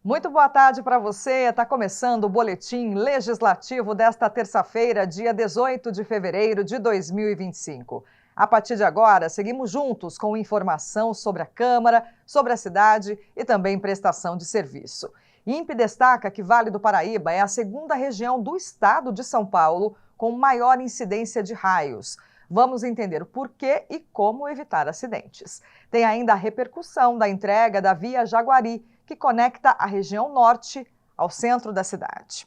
Muito boa tarde para você. Está começando o Boletim Legislativo desta terça-feira, dia 18 de fevereiro de 2025. A partir de agora, seguimos juntos com informação sobre a Câmara, sobre a cidade e também prestação de serviço. INPE destaca que Vale do Paraíba é a segunda região do estado de São Paulo com maior incidência de raios. Vamos entender o porquê e como evitar acidentes. Tem ainda a repercussão da entrega da Via Jaguari, que conecta a região norte ao centro da cidade.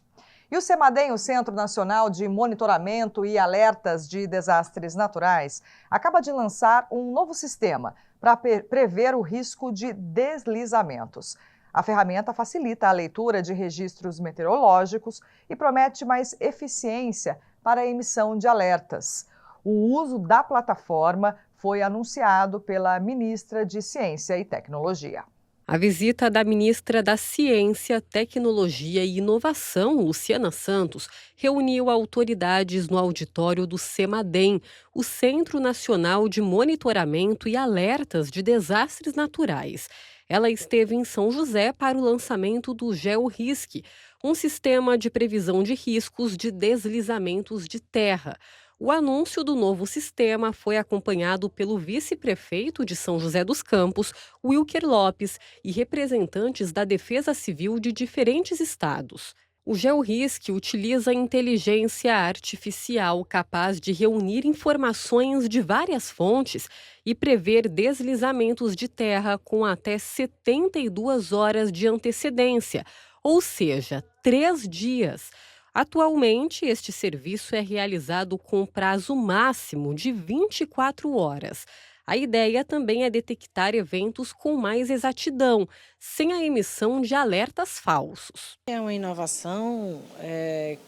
E o CEMADEM, o Centro Nacional de Monitoramento e Alertas de Desastres Naturais, acaba de lançar um novo sistema para prever o risco de deslizamentos. A ferramenta facilita a leitura de registros meteorológicos e promete mais eficiência para a emissão de alertas. O uso da plataforma foi anunciado pela ministra de Ciência e Tecnologia. A visita da ministra da Ciência, Tecnologia e Inovação, Luciana Santos, reuniu autoridades no auditório do CEMADEM, o Centro Nacional de Monitoramento e Alertas de Desastres Naturais. Ela esteve em São José para o lançamento do GeoRisc, um sistema de previsão de riscos de deslizamentos de terra. O anúncio do novo sistema foi acompanhado pelo vice-prefeito de São José dos Campos, Wilker Lopes, e representantes da Defesa Civil de diferentes estados. O GeoRisc utiliza inteligência artificial capaz de reunir informações de várias fontes e prever deslizamentos de terra com até 72 horas de antecedência, ou seja, 3 dias. Atualmente, este serviço é realizado com prazo máximo de 24 horas. A ideia também é detectar eventos com mais exatidão, sem a emissão de alertas falsos. É uma inovação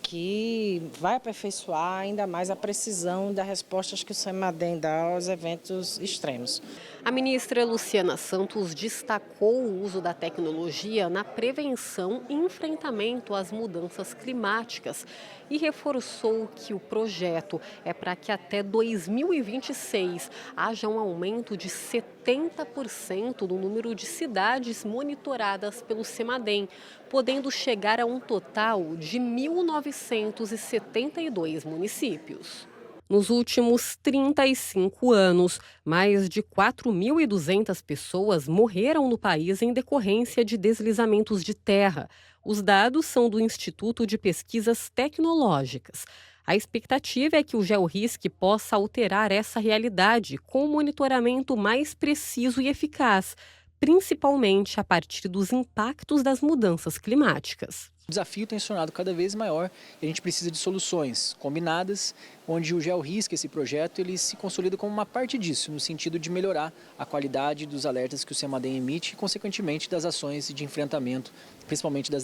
que vai aperfeiçoar ainda mais a precisão das respostas que o CEMADEM dá aos eventos extremos. A ministra Luciana Santos destacou o uso da tecnologia na prevenção e enfrentamento às mudanças climáticas e reforçou que o projeto é para que até 2026 haja um aumento de 70% no número de cidades monitoradas pelo CEMADEM, podendo chegar a um total de 1.972 municípios. Nos últimos 35 anos, mais de 4.200 pessoas morreram no país em decorrência de deslizamentos de terra. Os dados são do Instituto de Pesquisas Tecnológicas. A expectativa é que o GeoRisc possa alterar essa realidade com um monitoramento mais preciso e eficaz, principalmente a partir dos impactos das mudanças climáticas. O desafio tem se tornado cada vez maior e a gente precisa de soluções combinadas, onde o GeoRisc, esse projeto, ele se consolida como uma parte disso, no sentido de melhorar a qualidade dos alertas que o CEMADEM emite e, consequentemente, das ações de enfrentamento, principalmente das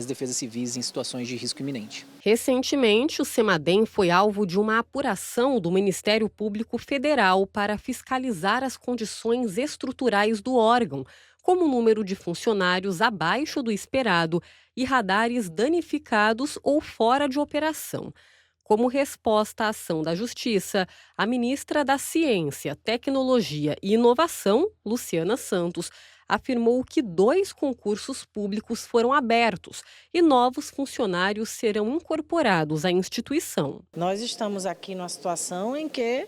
defesas civis em situações de risco iminente. Recentemente, o CEMADEM foi alvo de uma apuração do Ministério Público Federal para fiscalizar as condições estruturais do órgão, como o número de funcionários abaixo do esperado e radares danificados ou fora de operação. Como resposta à ação da Justiça, a ministra da Ciência, Tecnologia e Inovação, Luciana Santos, afirmou que 2 concursos públicos foram abertos e novos funcionários serão incorporados à instituição. Nós estamos aqui numa situação em que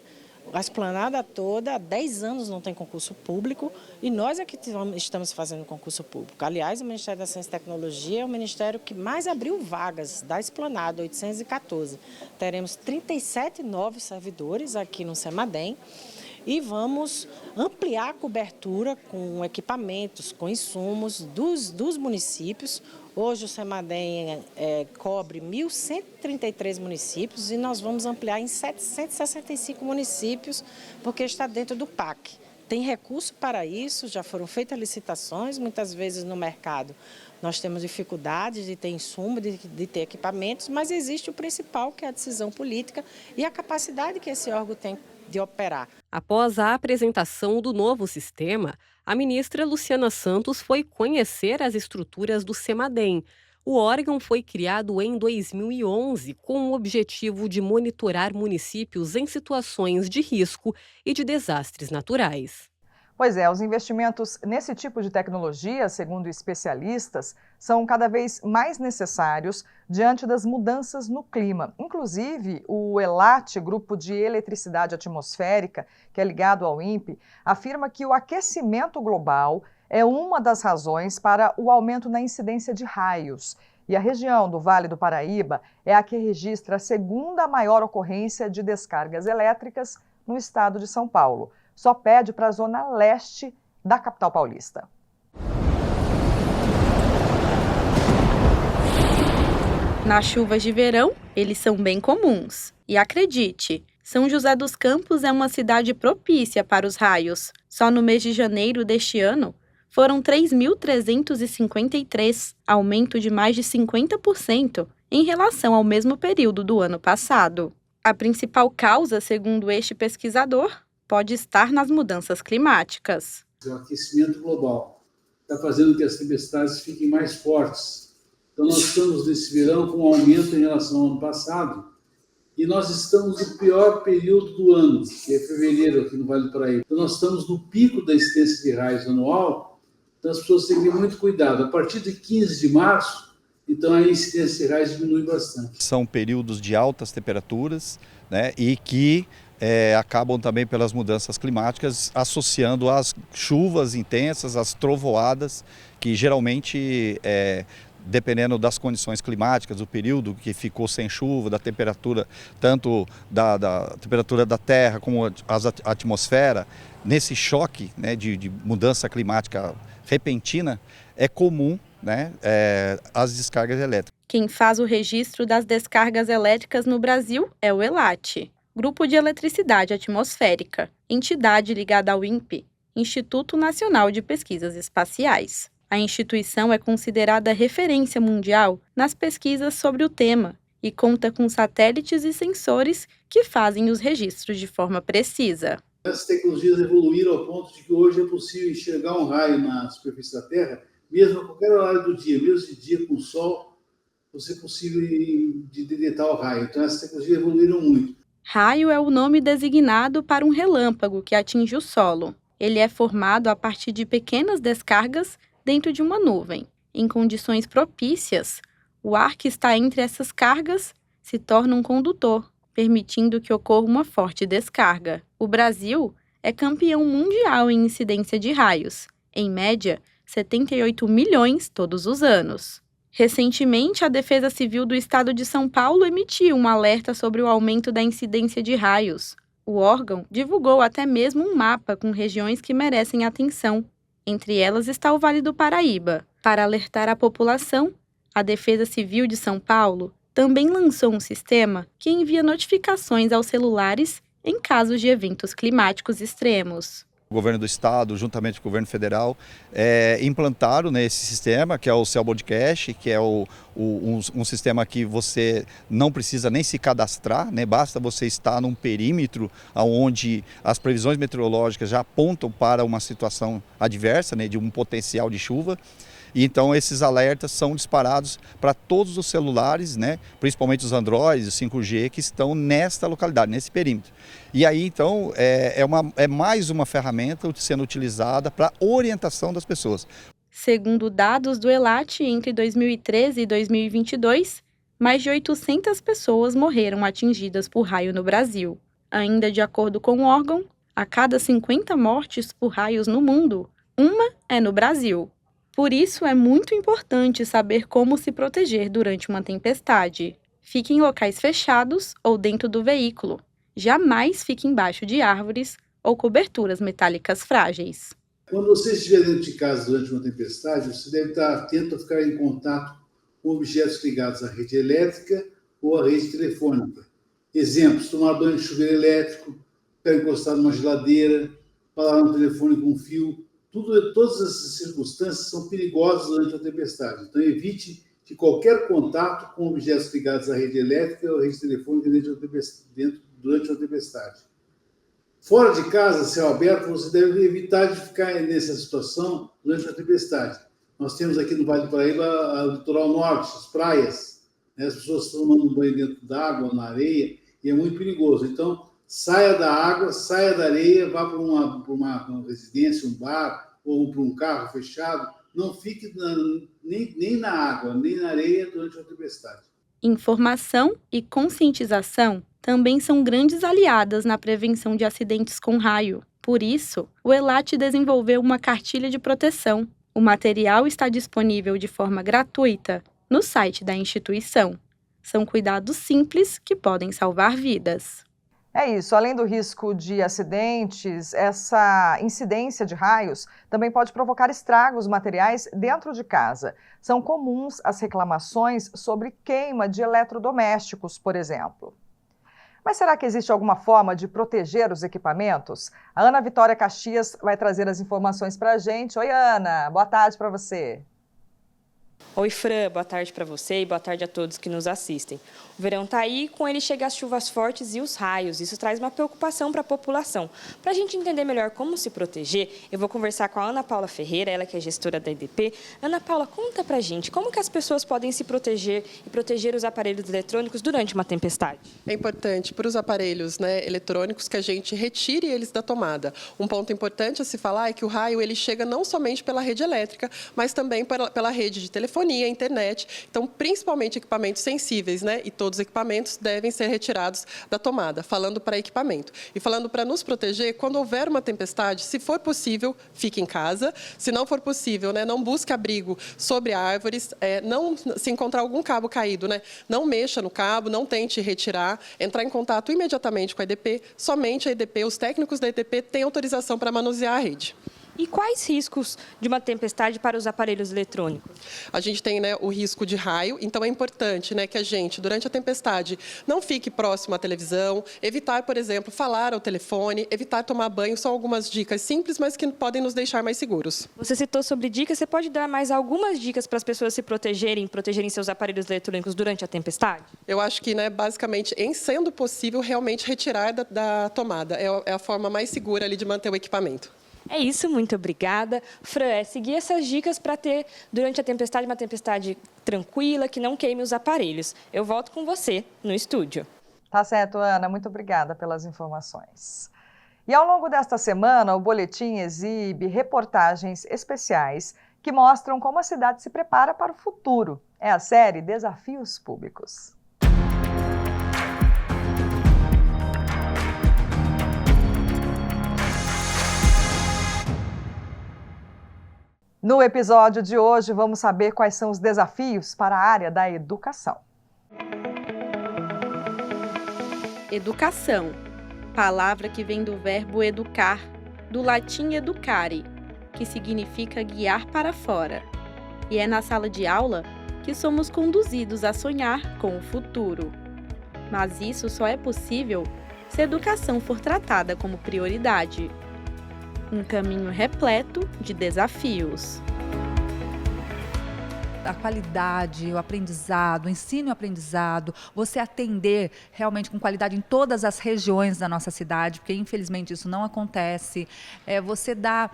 a esplanada toda, há 10 anos não tem concurso público e nós é que estamos fazendo concurso público. Aliás, o Ministério da Ciência e Tecnologia é o ministério que mais abriu vagas da esplanada, 814. Teremos 37 novos servidores aqui no CEMADEM e vamos ampliar a cobertura com equipamentos, com insumos dos municípios. Hoje o CEMADEM cobre 1.133 municípios e nós vamos ampliar em 765 municípios, porque está dentro do PAC. Tem recurso para isso, já foram feitas licitações, muitas vezes no mercado nós temos dificuldades de ter insumo, de ter equipamentos, mas existe o principal, que é a decisão política e a capacidade que esse órgão tem de operar. Após a apresentação do novo sistema, a ministra Luciana Santos foi conhecer as estruturas do CEMADEM. O órgão foi criado em 2011 com o objetivo de monitorar municípios em situações de risco e de desastres naturais. Pois é, os investimentos nesse tipo de tecnologia, segundo especialistas, são cada vez mais necessários diante das mudanças no clima. Inclusive, o ELAT, Grupo de Eletricidade Atmosférica, que é ligado ao INPE, afirma que o aquecimento global é uma das razões para o aumento na incidência de raios. E a região do Vale do Paraíba é a que registra a segunda maior ocorrência de descargas elétricas no estado de São Paulo. Só perde para a zona leste da capital paulista. Nas chuvas de verão, eles são bem comuns. E acredite, São José dos Campos é uma cidade propícia para os raios. Só no mês de janeiro deste ano, foram 3.353, aumento de mais de 50% em relação ao mesmo período do ano passado. A principal causa, segundo este pesquisador, pode estar nas mudanças climáticas. O aquecimento global está fazendo que as tempestades fiquem mais fortes. Então, nós estamos nesse verão com um aumento em relação ao ano passado e nós estamos no pior período do ano, que é fevereiro aqui no Vale do Paraíba. Então, nós estamos no pico da incidência de raios anual, então as pessoas têm que ter muito cuidado. A partir de 15 de março, então a incidência de raios diminui bastante. São períodos de altas temperaturas, né, e que acabam também pelas mudanças climáticas associando às chuvas intensas, às trovoadas, que geralmente, dependendo das condições climáticas, do período que ficou sem chuva, da temperatura, tanto da temperatura da terra como a atmosfera, nesse choque, né, de mudança climática repentina, é comum, né, as descargas elétricas. Quem faz o registro das descargas elétricas no Brasil é o ELAT, Grupo de Eletricidade Atmosférica, entidade ligada ao INPE, Instituto Nacional de Pesquisas Espaciais. A instituição é considerada referência mundial nas pesquisas sobre o tema e conta com satélites e sensores que fazem os registros de forma precisa. Essas tecnologias evoluíram ao ponto de que hoje é possível enxergar um raio na superfície da Terra, mesmo a qualquer horário do dia, mesmo de dia com o sol, você é possível de detectar o raio. Então, essas tecnologias evoluíram muito. Raio é o nome designado para um relâmpago que atinge o solo. Ele é formado a partir de pequenas descargas dentro de uma nuvem. Em condições propícias, o ar que está entre essas cargas se torna um condutor, permitindo que ocorra uma forte descarga. O Brasil é campeão mundial em incidência de raios, em média, 78 milhões todos os anos. Recentemente, a Defesa Civil do Estado de São Paulo emitiu um alerta sobre o aumento da incidência de raios. O órgão divulgou até mesmo um mapa com regiões que merecem atenção. Entre elas está o Vale do Paraíba. Para alertar a população, a Defesa Civil de São Paulo também lançou um sistema que envia notificações aos celulares em casos de eventos climáticos extremos. O governo do estado, juntamente com o governo federal, implantaram, né, esse sistema, que é o Cell Broadcast, que é um sistema que você não precisa nem se cadastrar, né, basta você estar num perímetro onde as previsões meteorológicas já apontam para uma situação adversa, né, de um potencial de chuva. E então esses alertas são disparados para todos os celulares, né, principalmente os Androids, os 5G, que estão nesta localidade, nesse perímetro. E aí então é mais uma ferramenta sendo utilizada para orientação das pessoas. Segundo dados do ELAT, entre 2013 e 2022, mais de 800 pessoas morreram atingidas por raio no Brasil. Ainda de acordo com o órgão, a cada 50 mortes por raios no mundo, uma é no Brasil. Por isso, é muito importante saber como se proteger durante uma tempestade. Fique em locais fechados ou dentro do veículo. Jamais fique embaixo de árvores ou coberturas metálicas frágeis. Quando você estiver dentro de casa durante uma tempestade, você deve estar atento a ficar em contato com objetos ligados à rede elétrica ou à rede telefônica. Exemplos: tomar banho de chuveiro elétrico, ficar encostado numa geladeira, falar no telefone com um fio. Todas essas circunstâncias são perigosas durante a tempestade. Então, evite de qualquer contato com objetos ligados à rede elétrica ou à rede telefônica durante a tempestade. Fora de casa, céu aberto, você deve evitar de ficar nessa situação durante a tempestade. Nós temos aqui no Vale do Paraíba o litoral norte, as praias, né? As pessoas estão tomando banho dentro d'água, na areia, e é muito perigoso. Então, saia da água, saia da areia, vá para uma residência, um bar ou para um carro fechado. Não fique nem na água, nem na areia durante a tempestade. Informação e conscientização também são grandes aliadas na prevenção de acidentes com raio. Por isso, o ELAT desenvolveu uma cartilha de proteção. O material está disponível de forma gratuita no site da instituição. São cuidados simples que podem salvar vidas. É isso, além do risco de acidentes, essa incidência de raios também pode provocar estragos materiais dentro de casa. São comuns as reclamações sobre queima de eletrodomésticos, por exemplo. Mas será que existe alguma forma de proteger os equipamentos? A Ana Vitória Caxias vai trazer as informações para a gente. Oi, Ana, boa tarde para você. Oi, Fran, boa tarde para você e boa tarde a todos que nos assistem. O verão está aí, com ele chegam as chuvas fortes e os raios. Isso traz uma preocupação para a população. Para a gente entender melhor como se proteger, eu vou conversar com a Ana Paula Ferreira, ela que é gestora da EDP. Ana Paula, conta para a gente como que as pessoas podem se proteger e proteger os aparelhos eletrônicos durante uma tempestade. É importante para os aparelhos eletrônicos que a gente retire eles da tomada. Um ponto importante a se falar é que o raio ele chega não somente pela rede elétrica, mas também pela rede de telefonia, internet. Então, principalmente equipamentos sensíveis, e todos os equipamentos devem ser retirados da tomada, falando para equipamento. E falando para nos proteger, quando houver uma tempestade, se for possível, fique em casa. Se não for possível, não busque abrigo sobre árvores, não se encontrar algum cabo caído, não mexa no cabo, não tente retirar, entrar em contato imediatamente com a EDP. Somente a EDP, os técnicos da EDP têm autorização para manusear a rede. E quais riscos de uma tempestade para os aparelhos eletrônicos? A gente tem o risco de raio, então é importante que a gente, durante a tempestade, não fique próximo à televisão, evitar, por exemplo, falar ao telefone, evitar tomar banho, são algumas dicas simples, mas que podem nos deixar mais seguros. Você citou sobre dicas, você pode dar mais algumas dicas para as pessoas se protegerem seus aparelhos eletrônicos durante a tempestade? Eu acho que, basicamente, em sendo possível, realmente retirar da tomada. É a forma mais segura ali de manter o equipamento. É isso, muito obrigada. Fran, seguir essas dicas para ter, durante a tempestade, uma tempestade tranquila, que não queime os aparelhos. Eu volto com você no estúdio. Tá certo, Ana. Muito obrigada pelas informações. E ao longo desta semana, o Boletim exibe reportagens especiais que mostram como a cidade se prepara para o futuro. É a série Desafios Públicos. No episódio de hoje, vamos saber quais são os desafios para a área da educação. Educação, palavra que vem do verbo educar, do latim educare, que significa guiar para fora. E é na sala de aula que somos conduzidos a sonhar com o futuro. Mas isso só é possível se a educação for tratada como prioridade. Um caminho repleto de desafios. A qualidade, o aprendizado, o ensino e o aprendizado, você atender realmente com qualidade em todas as regiões da nossa cidade, porque infelizmente isso não acontece, você dá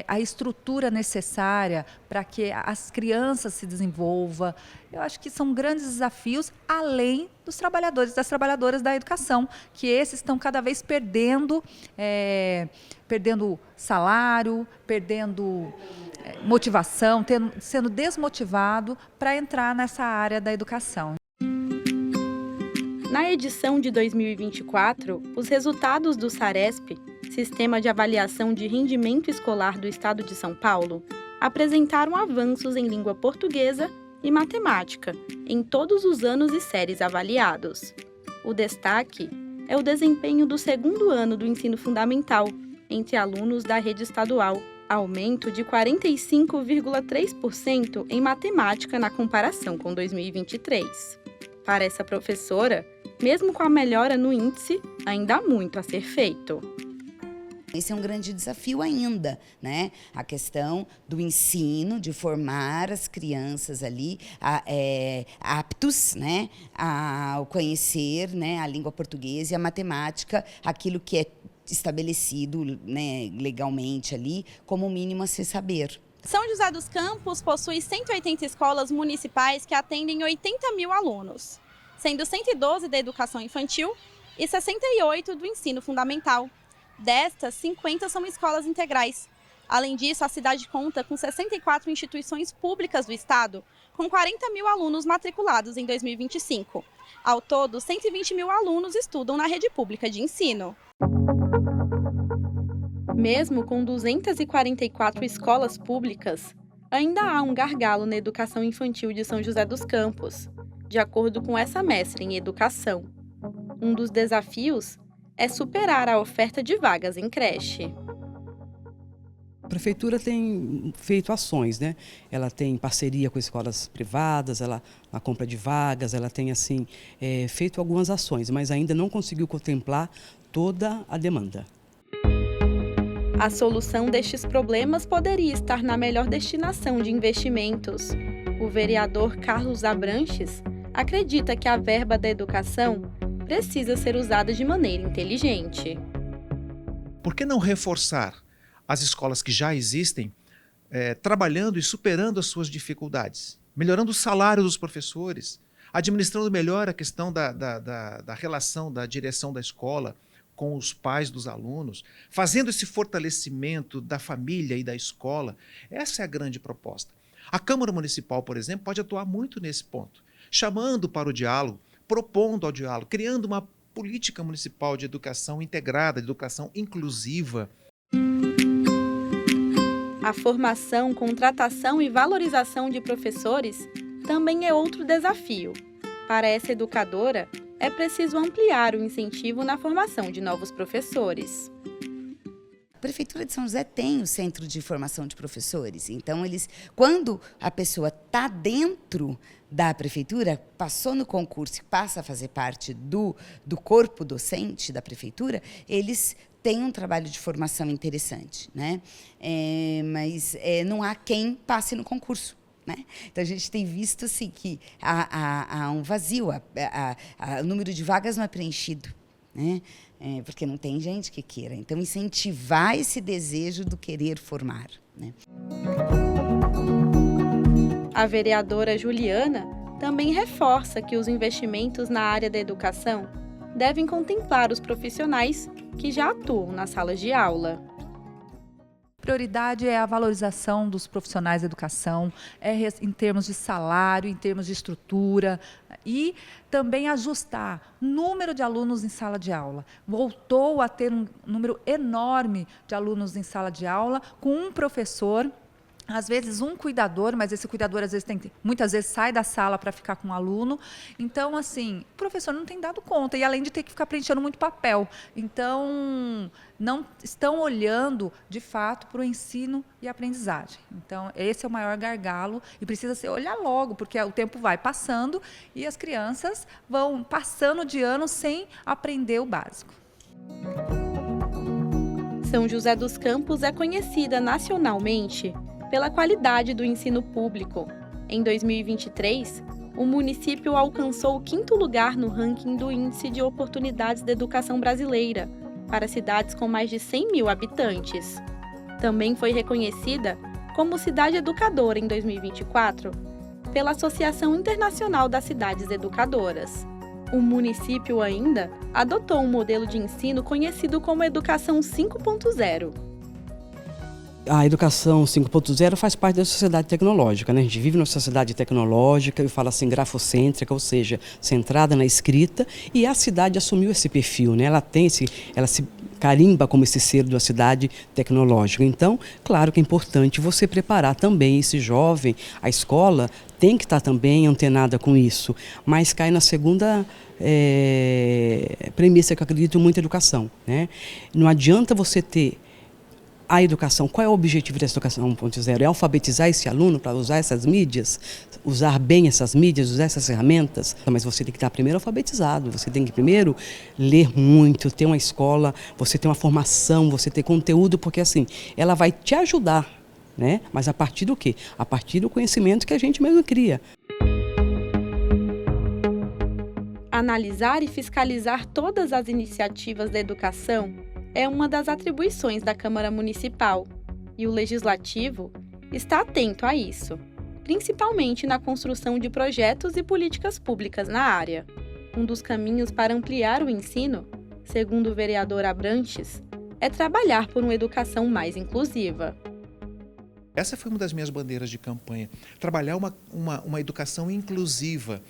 a estrutura necessária para que as crianças se desenvolvam. Eu acho que são grandes desafios, além dos trabalhadores e das trabalhadoras da educação, que esses estão cada vez perdendo salário, perdendo motivação, sendo desmotivado para entrar nessa área da educação. Na edição de 2024, os resultados do SARESP, Sistema de Avaliação de Rendimento Escolar do Estado de São Paulo, apresentaram avanços em língua portuguesa e matemática em todos os anos e séries avaliados. O destaque é o desempenho do segundo ano do ensino fundamental entre alunos da rede estadual, aumento de 45,3% em matemática na comparação com 2023. Para essa professora, mesmo com a melhora no índice, ainda há muito a ser feito. Esse é um grande desafio ainda, A questão do ensino, de formar as crianças ali aptos, ao conhecer, a língua portuguesa e a matemática, aquilo que é estabelecido, legalmente ali, como o mínimo a se saber. São José dos Campos possui 180 escolas municipais que atendem 80 mil alunos, sendo 112 da educação infantil e 68 do ensino fundamental. Destas, 50 são escolas integrais. Além disso, a cidade conta com 64 instituições públicas do estado, com 40 mil alunos matriculados em 2025. Ao todo, 120 mil alunos estudam na rede pública de ensino. Mesmo com 244 escolas públicas, ainda há um gargalo na educação infantil de São José dos Campos, de acordo com essa mestra em educação. Um dos desafios é superar a oferta de vagas em creche. A prefeitura tem feito ações, né? Ela tem parceria com escolas privadas, na compra de vagas, ela tem feito algumas ações, mas ainda não conseguiu contemplar toda a demanda. A solução destes problemas poderia estar na melhor destinação de investimentos. O vereador Carlos Abranches acredita que a verba da educação precisa ser usada de maneira inteligente. Por que não reforçar as escolas que já existem, trabalhando e superando as suas dificuldades, melhorando o salário dos professores, administrando melhor a questão da relação da direção da escola com os pais dos alunos, fazendo esse fortalecimento da família e da escola? Essa é a grande proposta. A Câmara Municipal, por exemplo, pode atuar muito nesse ponto, chamando para o diálogo, propondo ao diálogo, criando uma política municipal de educação integrada, de educação inclusiva. A formação, contratação e valorização de professores também é outro desafio. Para essa educadora, é preciso ampliar o incentivo na formação de novos professores. A Prefeitura de São José tem o Centro de Formação de Professores. Então, quando a pessoa está dentro da Prefeitura, passou no concurso e passa a fazer parte do corpo docente da Prefeitura, eles têm um trabalho de formação interessante, né? Mas não há quem passe no concurso. Né? Então, a gente tem visto assim, que há um vazio, o número de vagas não é preenchido, né? Porque não tem gente que queira. Então, incentivar esse desejo do querer formar. Né? A vereadora Juliana também reforça que os investimentos na área da educação devem contemplar os profissionais que já atuam nas salas de aula. Prioridade é a valorização dos profissionais da educação, em termos de salário, em termos de estrutura, e também ajustar o número de alunos em sala de aula. Voltou a ter um número enorme de alunos em sala de aula, com um professor, às vezes um cuidador, mas esse cuidador muitas vezes sai da sala para ficar com o aluno. Então, assim, o professor não tem dado conta, e além de ter que ficar preenchendo muito papel. Então, não estão olhando, de fato, para o ensino e aprendizagem. Então, esse é o maior gargalo e precisa olhar logo, porque o tempo vai passando e as crianças vão passando de ano sem aprender o básico. São José dos Campos é conhecida nacionalmente pela qualidade do ensino público. Em 2023, o município alcançou o 5º lugar no ranking do Índice de Oportunidades da Educação Brasileira, para cidades com mais de 100 mil habitantes. Também foi reconhecida como cidade educadora em 2024 pela Associação Internacional das Cidades Educadoras. O município ainda adotou um modelo de ensino conhecido como Educação 5.0. A educação 5.0 faz parte da sociedade tecnológica, né? A gente vive numa sociedade tecnológica, eu falo assim, grafocêntrica, ou seja, centrada na escrita, e a cidade assumiu esse perfil, né? Ela se carimba como esse ser da cidade tecnológica. Então, claro que é importante você preparar também esse jovem, a escola tem que estar também antenada com isso, mas cai na segunda premissa que eu acredito muito em educação, né? Não adianta você ter a educação. Qual é o objetivo dessa educação 1.0? É alfabetizar esse aluno para usar essas mídias, usar bem essas mídias, usar essas ferramentas? Mas você tem que estar primeiro alfabetizado, você tem que primeiro ler muito, ter uma escola, você ter uma formação, você ter conteúdo, porque assim, ela vai te ajudar, né? Mas a partir do quê? A partir do conhecimento que a gente mesmo cria. Analisar e fiscalizar todas as iniciativas da educação é uma das atribuições da Câmara Municipal, e o Legislativo está atento a isso, principalmente na construção de projetos e políticas públicas na área. Um dos caminhos para ampliar o ensino, segundo o vereador Abranches, é trabalhar por uma educação mais inclusiva. Essa foi uma das minhas bandeiras de campanha, trabalhar uma educação inclusiva,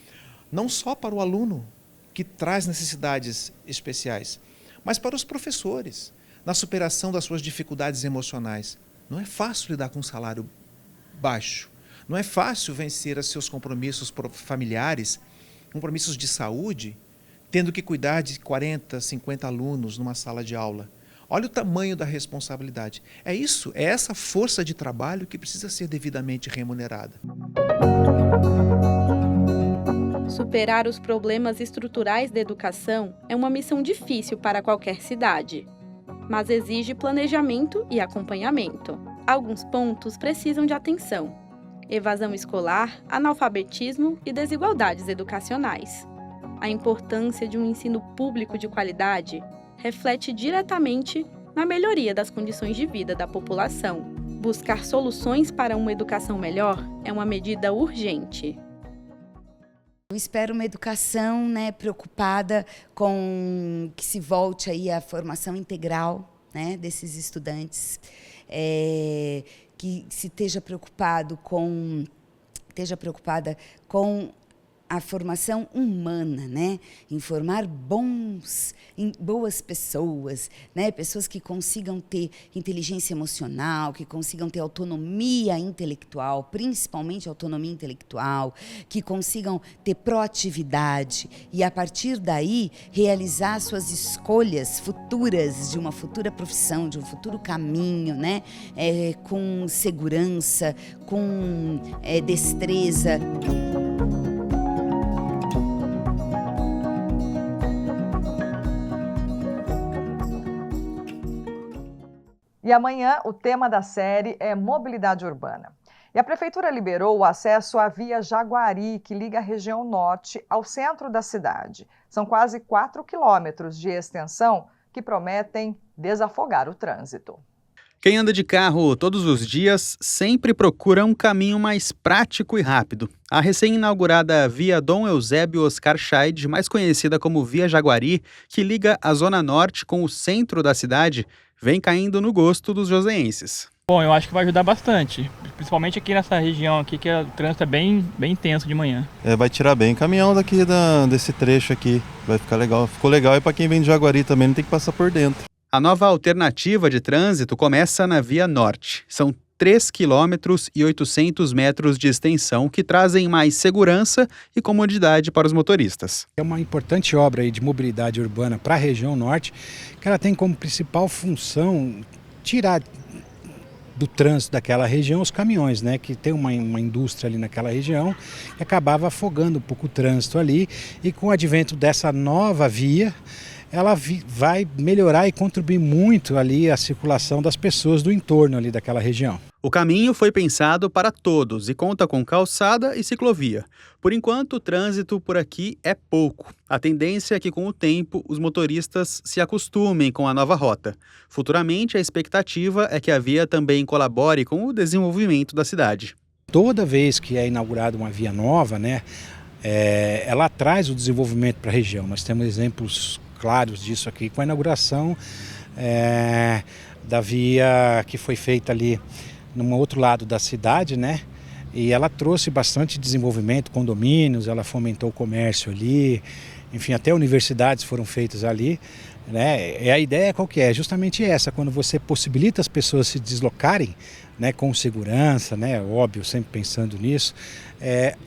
não só para o aluno que traz necessidades especiais, mas para os professores, na superação das suas dificuldades emocionais. Não é fácil lidar com um salário baixo, não é fácil vencer os seus compromissos familiares, compromissos de saúde, tendo que cuidar de 40, 50 alunos numa sala de aula. Olha o tamanho da responsabilidade. É isso, é essa força de trabalho que precisa ser devidamente remunerada. Superar os problemas estruturais da educação é uma missão difícil para qualquer cidade, mas exige planejamento e acompanhamento. Alguns pontos precisam de atenção: evasão escolar, analfabetismo e desigualdades educacionais. A importância de um ensino público de qualidade reflete diretamente na melhoria das condições de vida da população. Buscar soluções para uma educação melhor é uma medida urgente. Eu espero uma educação, preocupada com que se volte aí a formação integral, desses estudantes, que se esteja preocupada com a formação humana, em formar boas pessoas, pessoas que consigam ter inteligência emocional, que consigam ter autonomia intelectual, principalmente autonomia intelectual, que consigam ter proatividade e, a partir daí, realizar suas escolhas futuras de uma futura profissão, de um futuro caminho, com segurança, com destreza. E amanhã o tema da série é mobilidade urbana. E a Prefeitura liberou o acesso à Via Jaguari, que liga a região norte ao centro da cidade. São quase 4 quilômetros de extensão que prometem desafogar o trânsito. Quem anda de carro todos os dias sempre procura um caminho mais prático e rápido. A recém-inaugurada Via Dom Eusébio Oscar Scheid, mais conhecida como Via Jaguari, que liga a Zona Norte com o centro da cidade, vem caindo no gosto dos joseenses. Bom, eu acho que vai ajudar bastante, principalmente aqui nessa região aqui, que o trânsito é bem intenso de manhã. Vai tirar bem caminhão daqui desse trecho aqui, vai ficar legal. Ficou legal e para quem vem de Jaguari também não tem que passar por dentro. A nova alternativa de trânsito começa na Via Norte. São 3 quilômetros e 800 metros de extensão que trazem mais segurança e comodidade para os motoristas. É uma importante obra aí de mobilidade urbana para a região norte, que ela tem como principal função tirar do trânsito daquela região os caminhões, que tem uma indústria ali naquela região que acabava afogando um pouco o trânsito ali, e com o advento dessa nova via, ela vai melhorar e contribuir muito ali a circulação das pessoas do entorno ali daquela região. O caminho foi pensado para todos e conta com calçada e ciclovia. Por enquanto, o trânsito por aqui é pouco. A tendência é que, com o tempo, os motoristas se acostumem com a nova rota. Futuramente, a expectativa é que a via também colabore com o desenvolvimento da cidade. Toda vez que é inaugurada uma via nova, ela traz o desenvolvimento para a região. Nós temos exemplos claros disso aqui com a inauguração da via que foi feita ali no outro lado da cidade, e ela trouxe bastante desenvolvimento, condomínios, ela fomentou o comércio ali, enfim, até universidades foram feitas ali, E a ideia qual que é? Justamente essa, quando você possibilita as pessoas se deslocarem, com segurança, óbvio, sempre pensando nisso,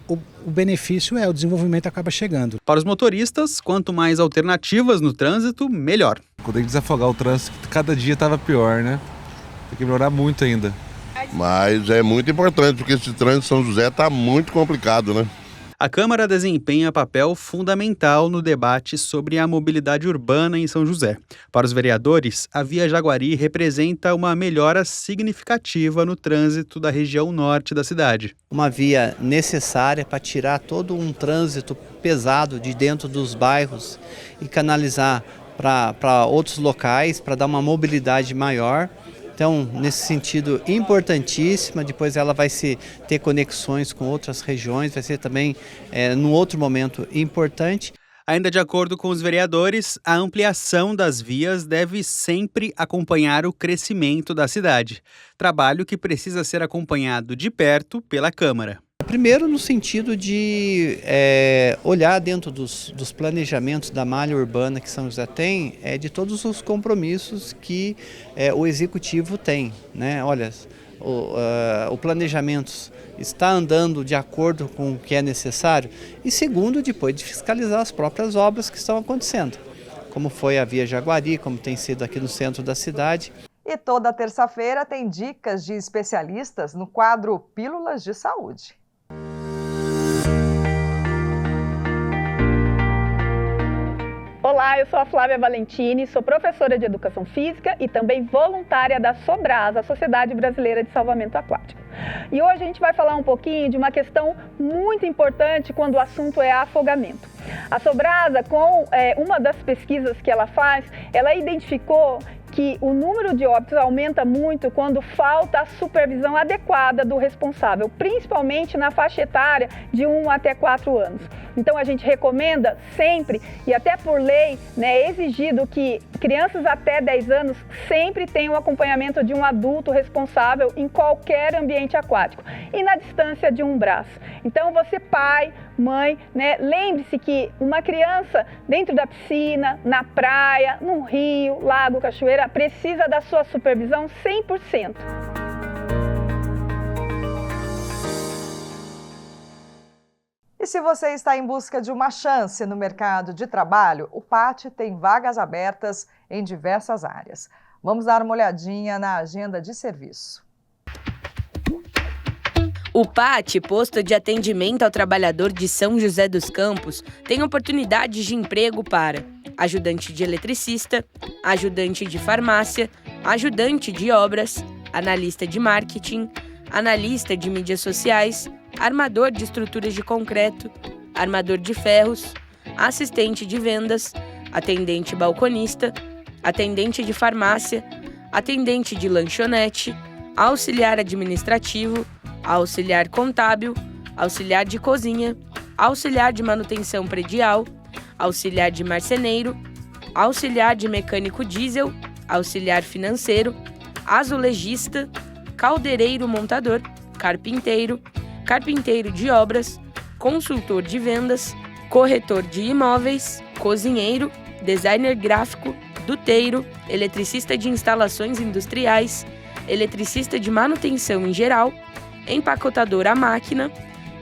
o benefício o desenvolvimento acaba chegando. Para os motoristas, quanto mais alternativas no trânsito, melhor. Poder desafogar o trânsito, cada dia estava pior, Tem que melhorar muito ainda. Mas é muito importante, porque esse trânsito de São José está muito complicado, A Câmara desempenha papel fundamental no debate sobre a mobilidade urbana em São José. Para os vereadores, a Via Jaguari representa uma melhora significativa no trânsito da região norte da cidade. Uma via necessária para tirar todo um trânsito pesado de dentro dos bairros e canalizar para outros locais, para dar uma mobilidade maior. Então, nesse sentido, importantíssima, depois ela vai ter conexões com outras regiões, vai ser também, num outro momento, importante. Ainda de acordo com os vereadores, a ampliação das vias deve sempre acompanhar o crescimento da cidade. Trabalho que precisa ser acompanhado de perto pela Câmara. Primeiro, no sentido de olhar dentro dos planejamentos da malha urbana que São José tem, de todos os compromissos que o Executivo tem, né? Olha, o planejamento está andando de acordo com o que é necessário e segundo, depois de fiscalizar as próprias obras que estão acontecendo, como foi a Via Jaguari, como tem sido aqui no centro da cidade. E toda terça-feira tem dicas de especialistas no quadro Pílulas de Saúde. Olá, eu sou a Flávia Valentini, sou professora de Educação Física e também voluntária da Sobrasa, a Sociedade Brasileira de Salvamento Aquático. E hoje a gente vai falar um pouquinho de uma questão muito importante quando o assunto é afogamento. A Sobrasa, com uma das pesquisas que ela faz, ela identificou que o número de óbitos aumenta muito quando falta a supervisão adequada do responsável, principalmente na faixa etária de 1 até 4 anos. Então a gente recomenda sempre, e até por lei, é exigido que crianças até 10 anos sempre tenham acompanhamento de um adulto responsável em qualquer ambiente aquático e na distância de um braço. Então você, pai, mãe, lembre-se que uma criança dentro da piscina, na praia, no rio, lago, cachoeira, precisa da sua supervisão 100%. E se você está em busca de uma chance no mercado de trabalho, o PAT tem vagas abertas em diversas áreas. Vamos dar uma olhadinha na agenda de serviço. O PAT, Posto de Atendimento ao Trabalhador de São José dos Campos, tem oportunidades de emprego para ajudante de eletricista, ajudante de farmácia, ajudante de obras, analista de marketing, analista de mídias sociais, armador de estruturas de concreto, armador de ferros, assistente de vendas, atendente balconista, atendente de farmácia, atendente de lanchonete, auxiliar administrativo, auxiliar contábil, auxiliar de cozinha, auxiliar de manutenção predial, auxiliar de marceneiro, auxiliar de mecânico diesel, auxiliar financeiro, azulejista, caldeireiro montador, carpinteiro, carpinteiro de obras, consultor de vendas, corretor de imóveis, cozinheiro, designer gráfico, duteiro, eletricista de instalações industriais, eletricista de manutenção em geral, empacotador à máquina,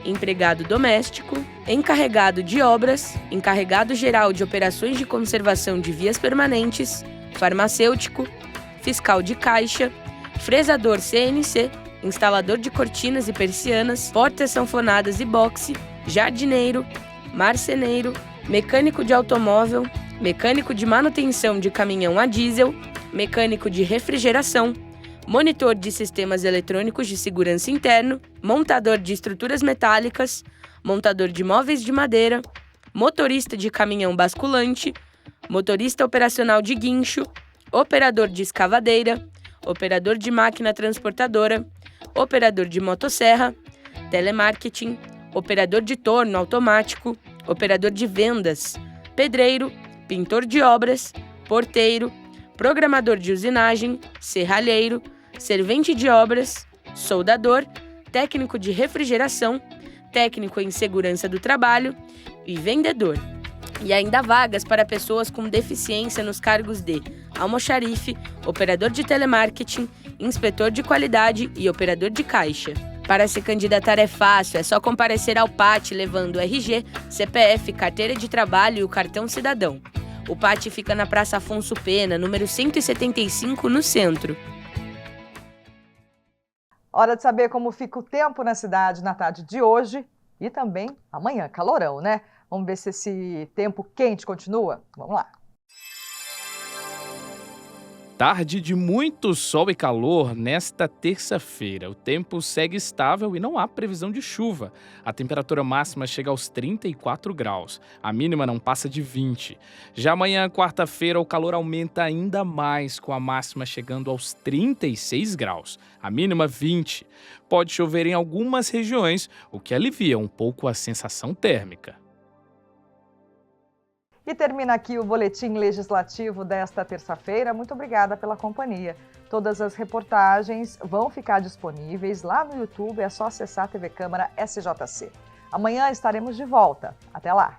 empregado doméstico, encarregado de obras, encarregado geral de operações de conservação de vias permanentes, farmacêutico, fiscal de caixa, fresador CNC, instalador de cortinas e persianas, portas sanfonadas e boxe, jardineiro, marceneiro, mecânico de automóvel, mecânico de manutenção de caminhão a diesel, mecânico de refrigeração, monitor de sistemas eletrônicos de segurança interno, montador de estruturas metálicas, montador de móveis de madeira, motorista de caminhão basculante, motorista operacional de guincho, operador de escavadeira, operador de máquina transportadora, operador de motosserra, telemarketing, operador de torno automático, operador de vendas, pedreiro, pintor de obras, porteiro, programador de usinagem, serralheiro, servente de obras, soldador, técnico de refrigeração, técnico em segurança do trabalho e vendedor. E ainda vagas para pessoas com deficiência nos cargos de almoxarife, operador de telemarketing, inspetor de qualidade e operador de caixa. Para se candidatar é fácil, é só comparecer ao PAT levando RG, CPF, carteira de trabalho e o cartão cidadão. O PAT fica na Praça Afonso Pena, número 175, no centro. Hora de saber como fica o tempo na cidade na tarde de hoje e também amanhã, calorão, né? Vamos ver se esse tempo quente continua? Vamos lá. Tarde de muito sol e calor nesta terça-feira. O tempo segue estável e não há previsão de chuva. A temperatura máxima chega aos 34 graus. A mínima não passa de 20. Já amanhã, quarta-feira, o calor aumenta ainda mais, com a máxima chegando aos 36 graus. A mínima 20. Pode chover em algumas regiões, o que alivia um pouco a sensação térmica. E termina aqui o Boletim Legislativo desta terça-feira. Muito obrigada pela companhia. Todas as reportagens vão ficar disponíveis lá no YouTube, é só acessar a TV Câmara SJC. Amanhã estaremos de volta. Até lá!